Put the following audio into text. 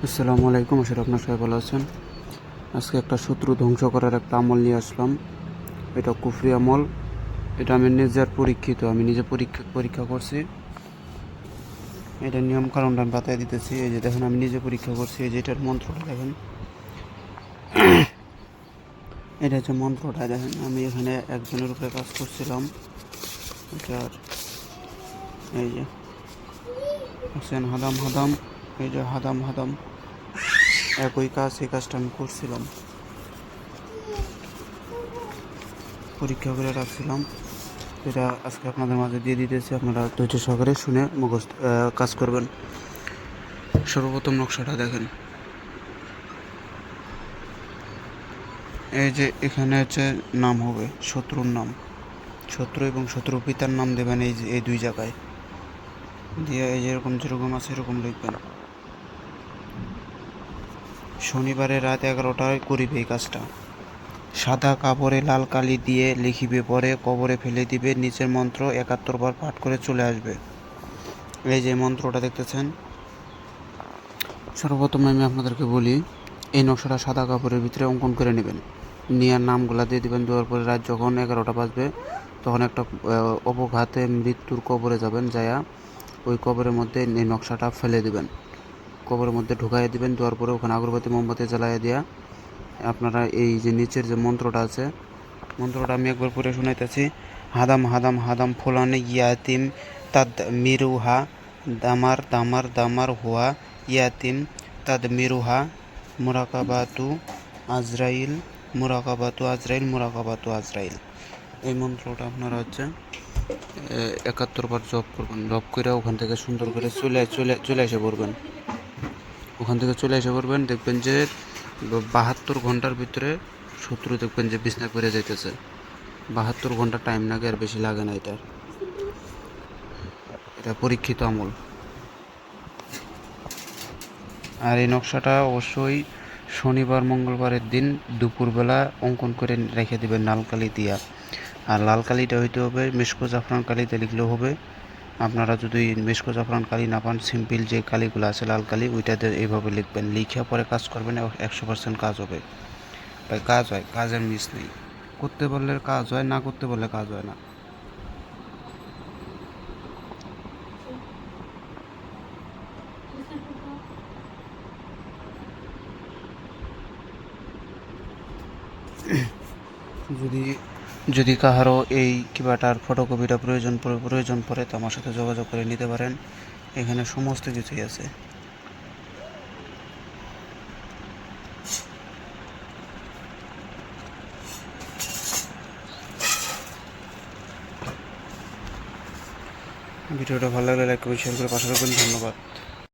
আসসালামু আলাইকুম, আশা করি আপনার সবাই ভালো আছেন। আজকে একটা শত্রু ধ্বংস করার একটা আমল নিয়ে আসলাম। এটা কুফরি আমল। এটা আমি নিজের পরীক্ষিত, আমি নিজে পরীক্ষা করছি। এটা নিয়ম কারণটা আমি বাতায় দিতেছি। এই যে দেখেন, আমি নিজে পরীক্ষা করছি। এই যে এটার মন্ত্রটা দেখেন, এটা হচ্ছে মন্ত্রটা দেখেন। আমি এখানে একজনের উপরে কাজ করছিলাম। এটার এই যে হোসেন হাদাম হাদাম, এই যে হাদাম হাদাম, একই কাজ, এই কাজটা আমি করছিলাম, পরীক্ষা করে রাখছিলাম। এটা আজকে আপনাদের মাঝে দিয়ে দিতেছি, আপনারা ধৈর্য সহকারে শুনে মুখস্থ কাজ করবেন। সর্বপ্রথম নকশাটা দেখেন। এই যে এখানে হচ্ছে নাম হবে শত্রুর নাম, শত্রু এবং শত্রু পিতার নাম দেবেন এই যে এই দুই জায়গায় দিয়ে এই যেরকম যেরকম আছে এরকম লিখবেন। শনিবারে রাত 11টায় করিবে এই কাজটা। সাদা কাপড়ে লাল কালি দিয়ে লিখিবে, পরে কবরে ফেলে দিবে। নিচের মন্ত্র 71 বার পাঠ করে চলে আসবে। এই যে মন্ত্রটা দেখতেছেন। সর্বপ্রথম আমি আপনাদেরকে বলি, এই নকশাটা সাদা কাপড়ের ভিতরে অঙ্কন করে নেবেন, নিয়ে নামগুলা দিয়ে দেবেন। দেওয়ার পরে রাত যখন 11টা বাজবে তখন একটা অপঘাতে মৃত্যুর কবরে যাবেন, যায়া ওই কবরের মধ্যে এই নকশাটা ফেলে দিবেন, কবরের মধ্যে ঢুকাইয়ে দিবেন। দেওয়ার পরে ওখানে আগরবাতি মোমবাতি জ্বালাইয়া দিয়া আপনারা এই যে নিচের যে মন্ত্রটা আছে, মন্ত্রটা আমি একবার পড়ে শোনাইতেছি। হাদাম হাদাম হাদাম ফোলানে ইয়াতিম তাদ মিরুহা দামার দামার দামার হুয়া ইয়াতিম তাদ মিরুহা মুরাকাবাতু আজরাইল মুরাকাবাতু আজরাইল মুরাকাবাতু আজরাইল। এই মন্ত্রটা আপনারা হচ্ছে 71 বার জপ করবেন। জপ করে ওখান থেকে সুন্দর করে চলে এসে পড়বেন। ওখান থেকে চলে এসে পড়বেন, দেখবেন যে 72 ঘন্টার ভিতরে শত্রু দেখবেন যে বিছনায় পড়ে যাইতেছে। 72 ঘন্টা টাইম লাগে, আর বেশি লাগে না। এটা পরীক্ষিত আমল। আর এই নকশাটা অবশ্যই শনিবার মঙ্গলবারের দিন দুপুরবেলা অঙ্কন করে রেখে দেবেন লাল কালি দিয়া। আর লাল কালিটা হইতে হবে মিশকো জাফরান কালিতে লিখলেও হবে। আপনারা যদি মিশকো জাফরান কালি না পান, সিম্পল যে কালিগুলো আছে লাল কালি, ওইটাতে এইভাবে লিখবেন। লিখে পরে কাজ করবেন, 100% কাজ হবে। ভাই কাজ হয়, কাজের মিস নেই। করতে পারলে কাজ হয়, না করতে পারলে কাজ হয় না। যদি যদি কাহারও এই কিবাটার ফটোকপিটা প্রয়োজন পড়ে তো আমার সাথে যোগাযোগ করে নিতে পারেন। এখানে সমস্ত কিছুই আছে। ভিডিওটা ভালো লাগলে লাইক করে শেয়ার করে পাশে রাখবেন। ধন্যবাদ।